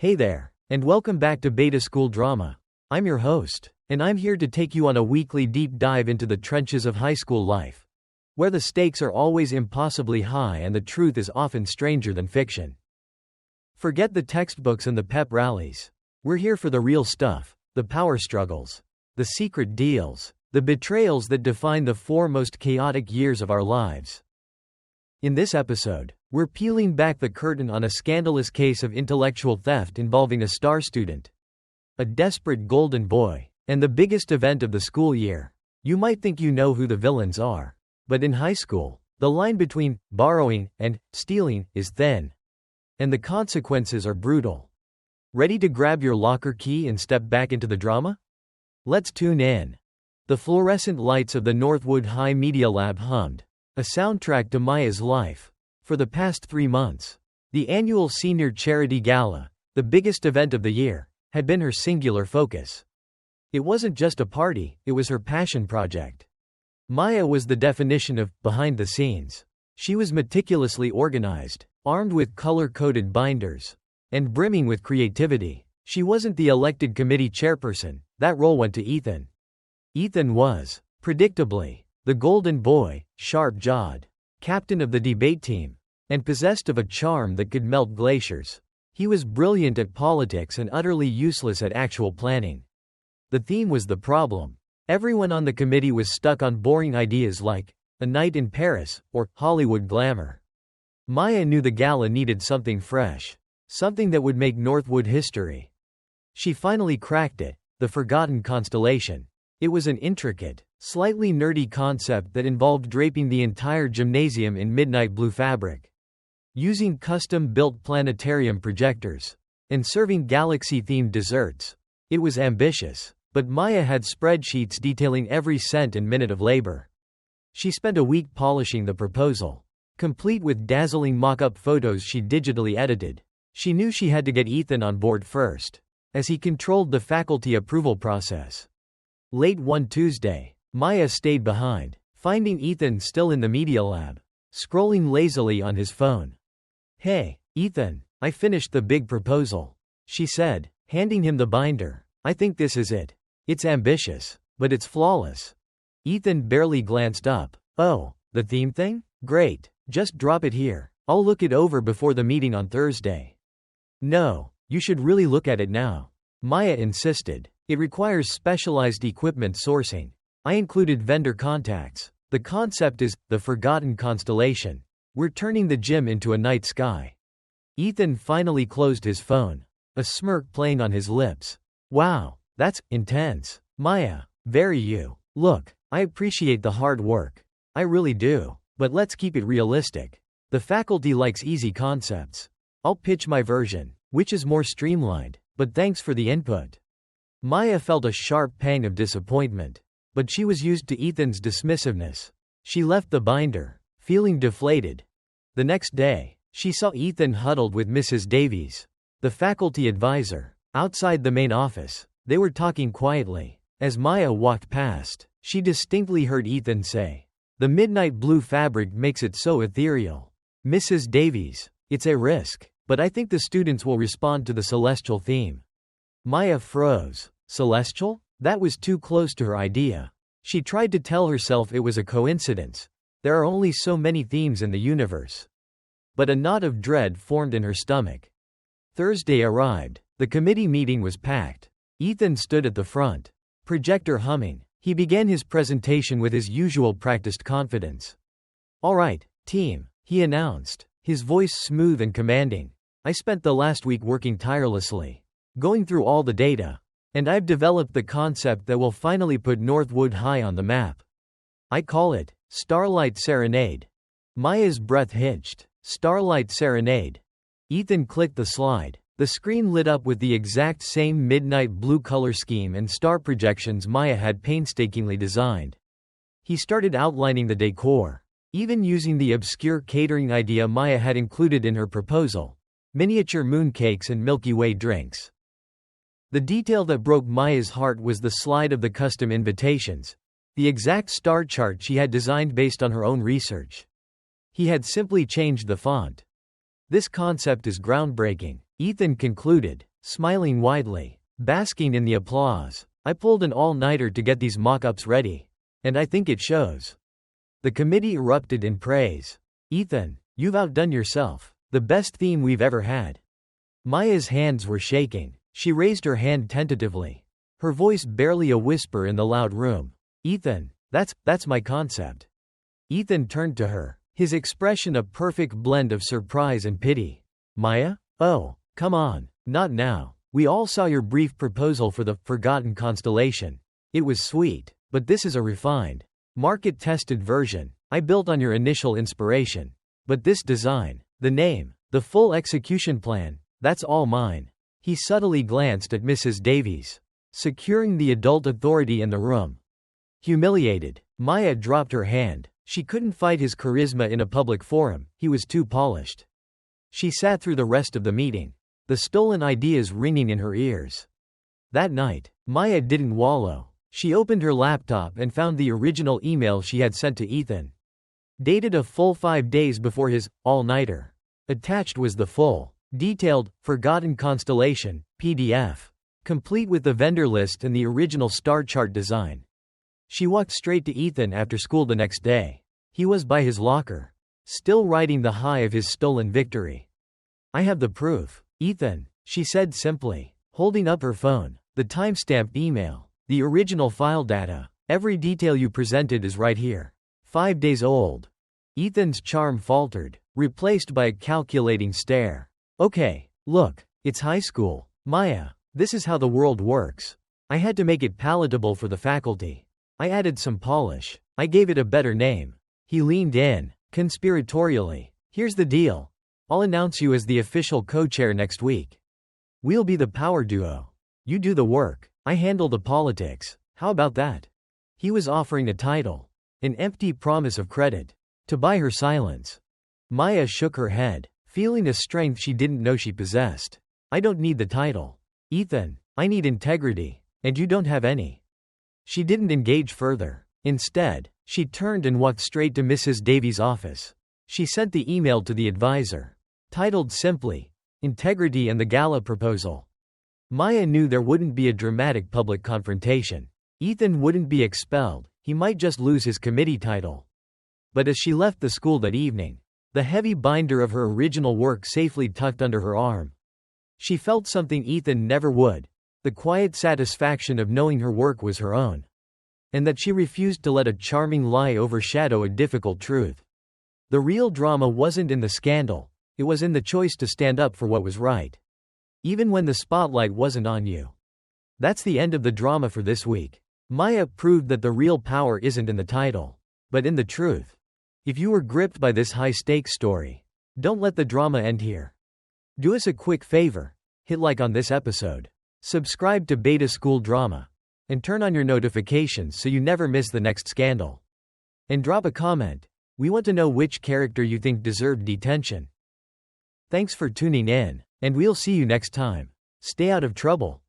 Hey there, and welcome back to Beta School Drama. I'm your host, and I'm here to take you on a weekly deep dive into the trenches of high school life, where the stakes are always impossibly high and the truth is often stranger than fiction. Forget the textbooks and the pep rallies. We're here for the real stuff, the power struggles, the secret deals, the betrayals that define the 4 most chaotic years of our lives. In this episode, we're peeling back the curtain on a scandalous case of intellectual theft involving a star student, a desperate golden boy, and the biggest event of the school year. You might think you know who the villains are, but in high school, the line between borrowing and stealing is thin, and the consequences are brutal. Ready to grab your locker key and step back into the drama? Let's tune in. The fluorescent lights of the Northwood High Media Lab hummed, a soundtrack to Maya's life. For the past 3 months, the annual senior charity gala, the biggest event of the year, had been her singular focus. It wasn't just a party, it was her passion project. Maya was the definition of behind the scenes. She was meticulously organized, armed with color-coded binders, and brimming with creativity. She wasn't the elected committee chairperson, that role went to Ethan. Ethan was, predictably, the golden boy, sharp-jawed, captain of the debate team, and possessed of a charm that could melt glaciers. He was brilliant at politics and utterly useless at actual planning. The theme was the problem. Everyone on the committee was stuck on boring ideas like A Night in Paris or Hollywood glamour. Maya knew the gala needed something fresh, something that would make Northwood history. She finally cracked it, the Forgotten Constellation. It was an intricate, slightly nerdy concept that involved draping the entire gymnasium in midnight blue fabric, using custom-built planetarium projectors, and serving galaxy-themed desserts. It was ambitious, but Maya had spreadsheets detailing every cent and minute of labor. She spent a week polishing the proposal, complete with dazzling mock-up photos she digitally edited. She knew she had to get Ethan on board first, as he controlled the faculty approval process. Late one Tuesday, Maya stayed behind, finding Ethan still in the media lab, scrolling lazily on his phone. "Hey, Ethan, I finished the big proposal," she said, handing him the binder. "I think this is it. It's ambitious, but it's flawless." Ethan barely glanced up. "Oh, the theme thing? Great, just drop it here. I'll look it over before the meeting on Thursday." "No, you should really look at it now," Maya insisted. "It requires specialized equipment sourcing. I included vendor contacts. The concept is the Forgotten Constellation. We're turning the gym into a night sky." Ethan finally closed his phone, a smirk playing on his lips. "Wow, that's intense, Maya. Very you. Look, I appreciate the hard work. I really do. But let's keep it realistic. The faculty likes easy concepts. I'll pitch my version, which is more streamlined, but thanks for the input." Maya felt a sharp pang of disappointment, but she was used to Ethan's dismissiveness. She left the binder, feeling deflated. The next day, she saw Ethan huddled with Mrs. Davies, the faculty advisor, outside the main office. They were talking quietly. As Maya walked past, she distinctly heard Ethan say, "The midnight blue fabric makes it so ethereal." "Mrs. Davies, it's a risk, but I think the students will respond to the celestial theme." Maya froze. Celestial? That was too close to her idea. She tried to tell herself it was a coincidence. There are only so many themes in the universe. But a knot of dread formed in her stomach. Thursday arrived. The committee meeting was packed. Ethan stood at the front, projector humming. He began his presentation with his usual practiced confidence. "All right, team," he announced, his voice smooth and commanding. "I spent the last week working tirelessly, going through all the data, and I've developed the concept that will finally put Northwood High on the map. I call it Starlight Serenade." Maya's breath hitched. Starlight Serenade. Ethan clicked the slide. The screen lit up with the exact same midnight blue color scheme and star projections Maya had painstakingly designed. He started outlining the decor, even using the obscure catering idea Maya had included in her proposal: miniature mooncakes and Milky Way drinks. The detail that broke Maya's heart was the slide of the custom invitations, the exact star chart she had designed based on her own research. He had simply changed the font. "This concept is groundbreaking," Ethan concluded, smiling widely, basking in the applause. I pulled an all-nighter to get these mock-ups ready. And I think it shows. The committee erupted in praise. Ethan, you've outdone yourself. The best theme we've ever had. Maya's hands were shaking. She raised her hand tentatively. Her voice barely a whisper in the loud room. Ethan, that's my concept. Ethan turned to her, his expression a perfect blend of surprise and pity. Maya? Oh, come on, not now. We all saw your brief proposal for the forgotten constellation. It was sweet, but this is a refined, market-tested version. I built on your initial inspiration. But this design, the name, the full execution plan, that's all mine. He subtly glanced at Mrs. Davies, securing the adult authority in the room. Humiliated, Maya dropped her hand. She couldn't fight his charisma in a public forum, he was too polished. She sat through the rest of the meeting, the stolen ideas ringing in her ears. That night, Maya didn't wallow. She opened her laptop and found the original email she had sent to Ethan. Dated a full 5 days before his all-nighter. Attached was the full, detailed, Forgotten Constellation PDF, complete with the vendor list and the original star chart design. She walked straight to Ethan after school the next day. He was by his locker, still riding the high of his stolen victory. I have the proof, Ethan, she said simply, holding up her phone. The timestamped email, the original file data, every detail you presented is right here. 5 days old. Ethan's charm faltered, replaced by a calculating stare. Okay, look, it's high school. Maya, this is how the world works. I had to make it palatable for the faculty. I added some polish. I gave it a better name. He leaned in, conspiratorially. Here's the deal. I'll announce you as the official co-chair next week. We'll be the power duo. You do the work. I handle the politics. How about that? He was offering a title. An empty promise of credit. To buy her silence. Maya shook her head, feeling a strength she didn't know she possessed. I don't need the title. Ethan, I need integrity. And you don't have any. She didn't engage further. Instead, she turned and walked straight to Mrs. Davies' office. She sent the email to the advisor, titled simply, Integrity and the Gala Proposal. Maya knew there wouldn't be a dramatic public confrontation. Ethan wouldn't be expelled, he might just lose his committee title. But as she left the school that evening, the heavy binder of her original work safely tucked under her arm, she felt something Ethan never would. The quiet satisfaction of knowing her work was her own. And that she refused to let a charming lie overshadow a difficult truth. The real drama wasn't in the scandal, it was in the choice to stand up for what was right. Even when the spotlight wasn't on you. That's the end of the drama for this week. Maya proved that the real power isn't in the title, but in the truth. If you were gripped by this high-stakes story, don't let the drama end here. Do us a quick favor, hit like on this episode. Subscribe to Beta School Drama. And turn on your notifications so you never miss the next scandal. And drop a comment. We want to know which character you think deserved detention. Thanks for tuning in, and we'll see you next time. Stay out of trouble.